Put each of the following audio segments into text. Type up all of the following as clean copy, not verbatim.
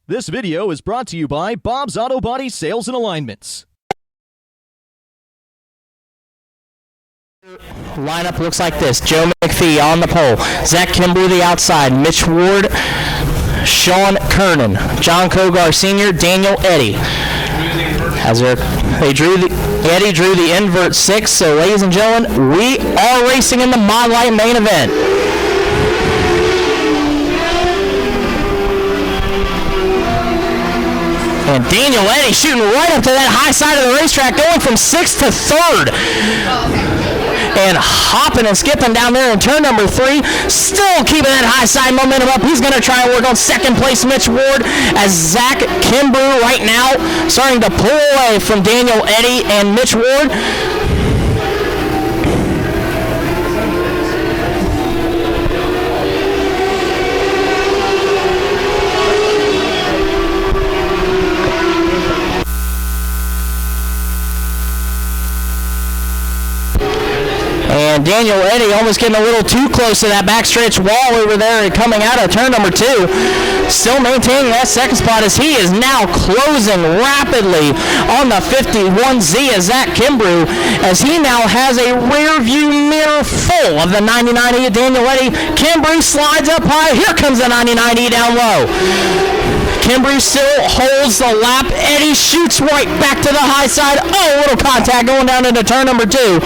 This video is brought to you by Bob's Auto Body Sales and Alignments. Lineup looks like this. Joe McPhee on the pole. Zach Kimbrough the outside. Mitch Ward, Sean Kernan, John Kogar Sr., Daniel Eddy. Eddy drew the invert 6, so ladies and gentlemen, we are racing in the Mod Light main event. And Daniel Eddy shooting right up to that high side of the racetrack, going from 6th to 3rd. And hopping and skipping down there in turn number 3, still keeping that high side momentum up. He's going to try and work on second place Mitch Ward, as Zach Kimbrough right now starting to pull away from Daniel Eddy and Mitch Ward. And Daniel Eddy almost getting a little too close to that backstretch wall over there and coming out of turn number 2. Still maintaining that second spot as he is now closing rapidly on the 51Z as Zach Kimbrough, as he now has a rear view mirror full of the 99E. Daniel Eddy. Kimbrough slides up high. Here comes the 99E down low. Kimbrough still holds the lap. Eddy shoots right back to the high side. Oh, a little contact going down into turn number 2.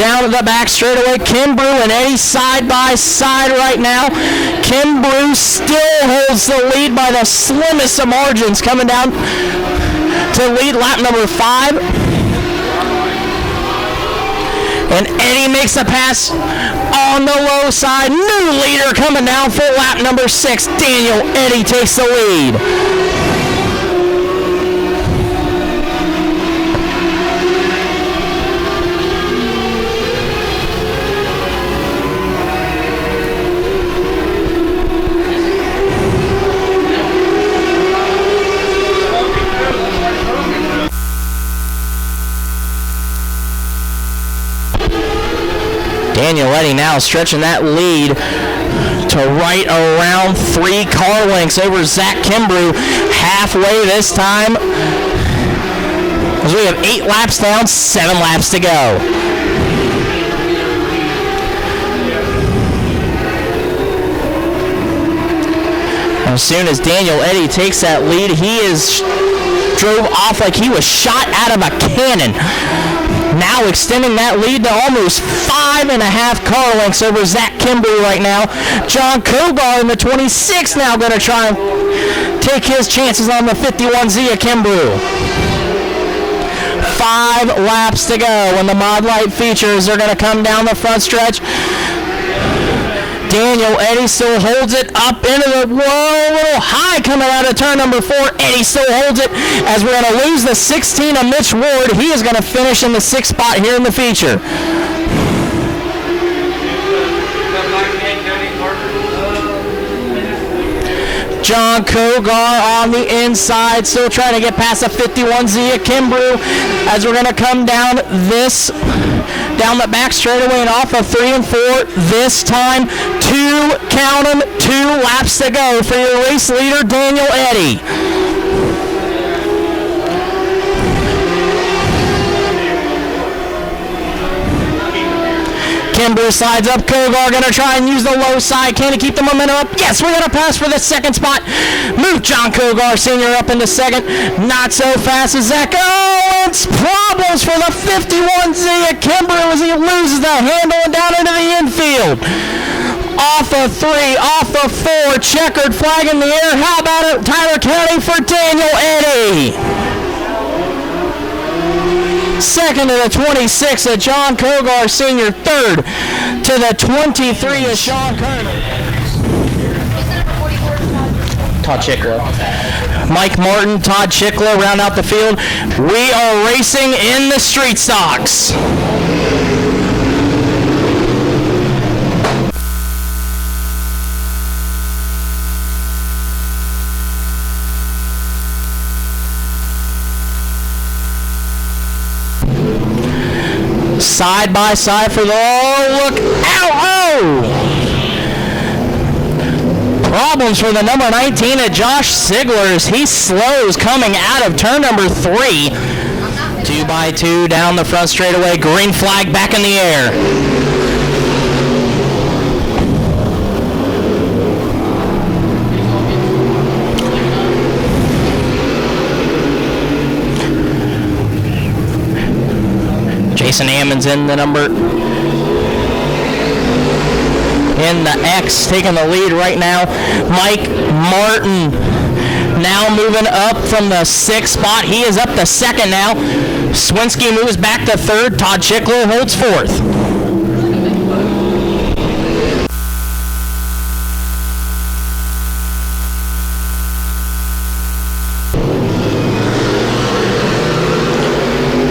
Down to the back straightaway, Kimbrough and Eddy side by side right now. Kimbrough still holds the lead by the slimmest of margins, coming down to lead lap number 5. And Eddy makes the pass on the low side. New leader coming down for lap number 6. Daniel Eddy takes the lead. Daniel Eddy now stretching that lead to right around 3 car lengths over Zach Kimbrough. Halfway this time, as we have 8 laps down, 7 laps to go. As soon as Daniel Eddy takes that lead, he drove off like he was shot out of a cannon. Now extending that lead to almost 5.5 car lengths over Zach Kimbrough right now. John Kogar in the 26 now going to try and take his chances on the 51Z of Kimbrough. 5 laps to go when the Mod Light features are going to come down the front stretch. Daniel Eddy still holds it up into the little high coming out of turn number 4. Eddy still holds it as we're going to lose the 16 of Mitch Ward. He is going to finish in the 6th spot here in the feature. John Kogar on the inside, still trying to get past the 51Z of Kimbrough, as we're going to come down the back straightaway and off of 3 and 4. This time, 2 laps to go for your race leader, Daniel Eddy. Kimbrough slides up. Kogar going to try and use the low side. Can he keep the momentum up? Yes, we're going to pass for the 2nd spot. Move John Kogar Sr. up into 2nd. Not so fast as Zach. Oh, it's problems for the 51Z of Kimbrough as he loses the handle and down into the infield. Off of 3, off of 4. Checkered flag in the air. How about it, Tyler County for Daniel Eddy? 2nd to the 26 of John Kogar Sr. 3rd to the 23 of Sean Kernan. Todd Chickler. Mike Martin, Todd Chickler round out the field. We are racing in the street stocks. Side by side for the look. Ow! Oh! problems for the number 19 at Josh Sigler as he slows coming out of turn number 3. 2x2 down the front straightaway. Green flag back in the air. Jason Ammons in the number, in the X, taking the lead right now. Mike Martin now moving up from the 6th spot. He is up to 2nd now. Swinski moves back to 3rd. Todd Chickler holds 4th.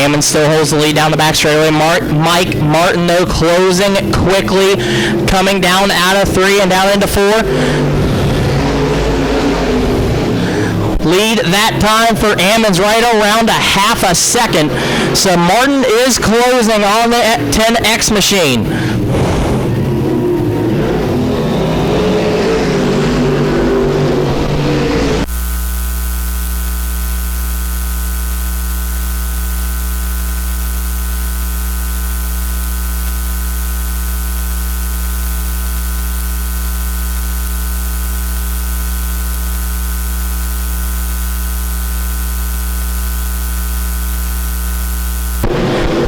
Ammons still holds the lead down the back straightaway. Mike Martin, though, closing quickly, coming down out of 3 and down into 4. Lead that time for Ammons right around a half a second. So Martin is closing on the 10X machine.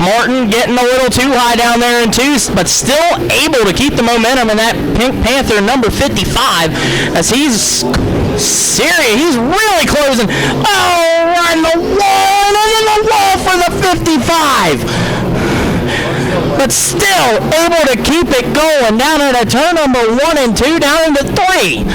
Martin getting a little too high down there in 2, but still able to keep the momentum in that Pink Panther number 55 as he's serious. He's really closing. Oh, right in the wall, and in the wall for the 55. But still able to keep it going down at a turn number 1 and 2 down into 3.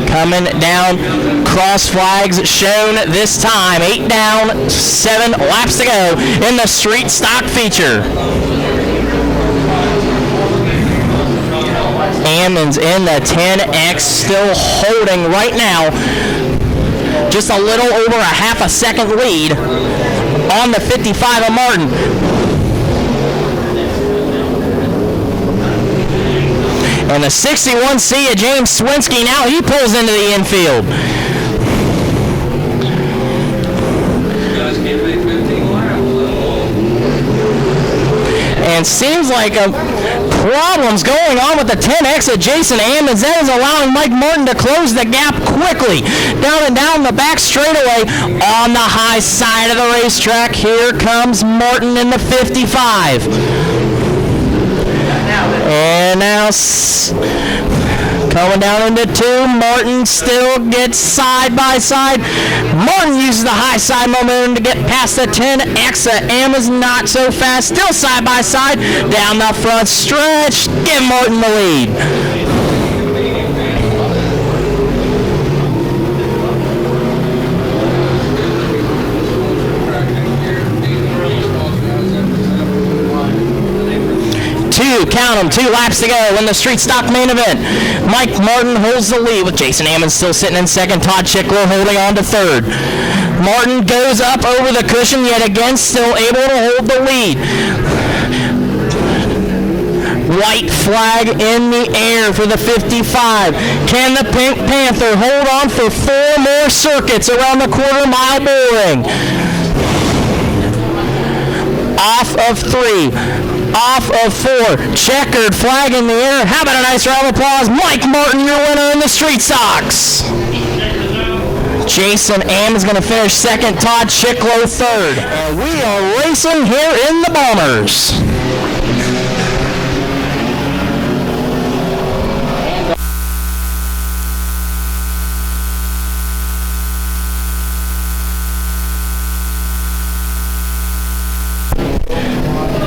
Coming down, cross flags shown this time. 8 down, 7 laps to go in the street stock feature. Ammons in the 10X still holding right now. Just a little over a half a second lead on the 55 of Martin. And the 61C of James Swinski, now he pulls into the infield. And seems like problems going on with the 10X of Jason Ammons. That is allowing Mike Martin to close the gap quickly. Down the back straightaway on the high side of the racetrack. Here comes Martin in the 55. And now coming down into 2, Martin still gets side by side. Martin uses the high side momentum to get past the 10X. Ammons not so fast, still side by side. Down the front stretch, give Martin the lead. 2 laps to go in the street stock main event. Mike Martin holds the lead with Jason Ammons still sitting in 2nd. Todd Chickler holding on to 3rd. Martin goes up over the cushion yet again, still able to hold the lead. White flag in the air for the 55. Can the Pink Panther hold on for 4 more circuits around the quarter-mile bull ring? Off of 3. Off of 4. Checkered flag in the air. How about a nice round of applause? Mike Martin, your winner in the street stocks. Jason Ammons is going to finish 2nd. Todd Chickler 3rd. And we are racing here in the Bombers.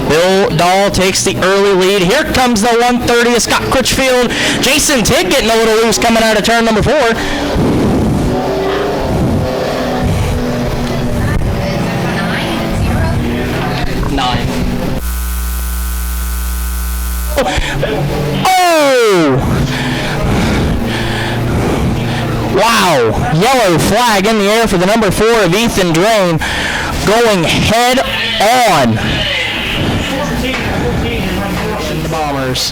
Bill Dahl takes the early lead. Here comes the 130 of Scott Critchfield. Jason Tigg getting a little loose coming out of turn number 4. Wow, yellow flag in the air for the number 4 of Ethan Drain, going head on. The Bombers.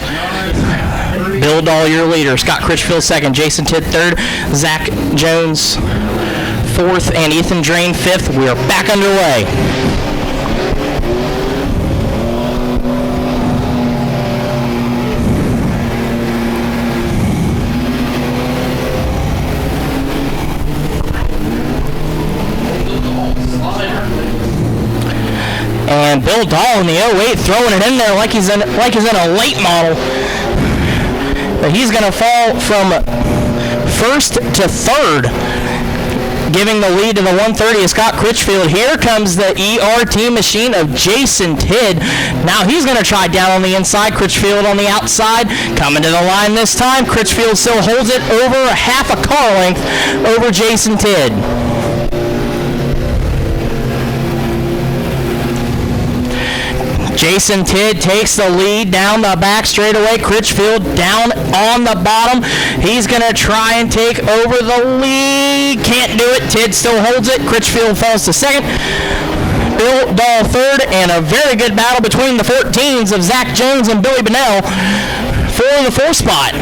Bill Dahl, your leader. Scott Critchfield second. Jason Tidd third. Zach Jones fourth. And Ethan Drain fifth. We are back underway. And Bill Dahl in the 08 throwing it in there like he's in a late model. But he's going to fall from first to third, giving the lead to the 130 of Scott Critchfield. Here comes the ERT machine of Jason Tidd. Now he's going to try down on the inside. Critchfield on the outside. Coming to the line this time. Critchfield still holds it over a half a car length over Jason Tidd. Jason Tidd takes the lead down the back straightaway. Critchfield down on the bottom. He's going to try and take over the lead. Can't do it. Tidd still holds it. Critchfield falls to second. Bill Dahl third, and a very good battle between the 14s of Zach Jones and Billy Bennell for the fourth spot.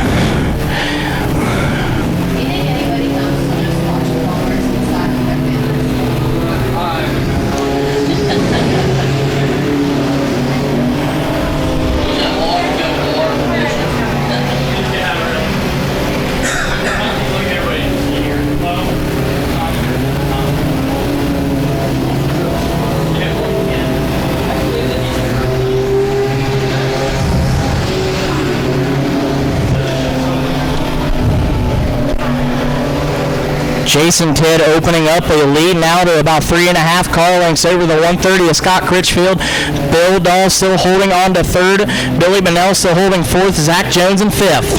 Jason Tidd opening up a lead now to about 3.5 car lengths over the 130 of Scott Critchfield. Bill Dahl still holding on to third. Billy Bennell still holding fourth. Zach Jones in fifth.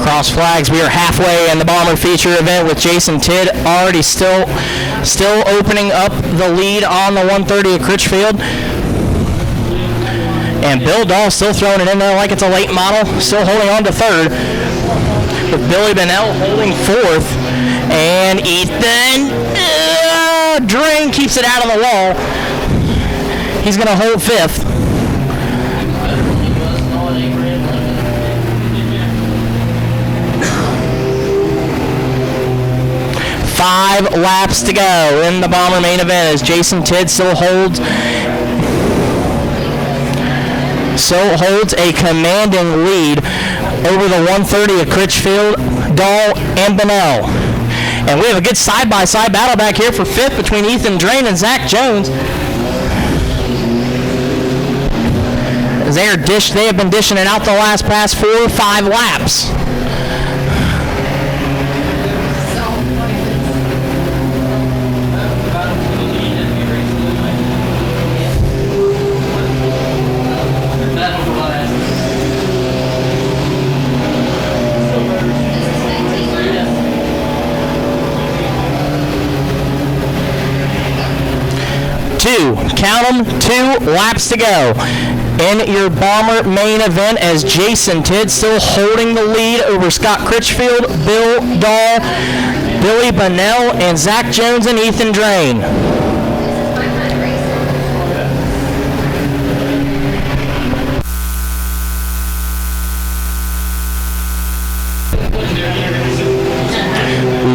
Cross flags. We are halfway in the Bomber feature event with Jason Tidd already still opening up the lead on the 130 of Critchfield. And Bill Dahl still throwing it in there like it's a late model, still holding on to third, with Billy Bennell holding fourth. And Ethan Drain keeps it out of the wall. He's going to hold fifth. 5 laps to go in the Bomber main event as Jason Tidd still holds a commanding lead over the 130 of Critchfield, Dahl, and Bennell. And we have a good side-by-side battle back here for fifth between Ethan Drain and Zach Jones. They have been dishing it out the past 4 or 5 laps. Count them, 2 laps to go in your Bomber main event as Jason Tidd still holding the lead over Scott Critchfield, Bill Dahl, Billy Bennell, and Zach Jones and Ethan Drain.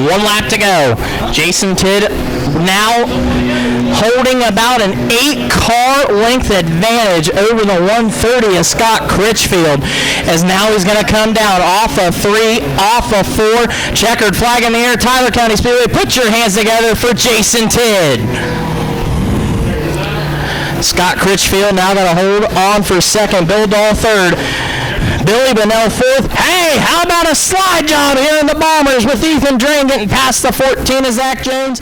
One lap to go. Jason Tidd now holding about an 8-car length advantage over the 130 of Scott Critchfield, as now he's going to come down off of 3, off of 4. Checkered flag in the air. Tyler County Speedway, put your hands together for Jason Tidd. Scott Critchfield now going to hold on for second. Bill Dahl third. Billy Bennell fourth. Hey, how about a slide job here in the Bombers with Ethan Drain getting past the 14 of Zach Jones.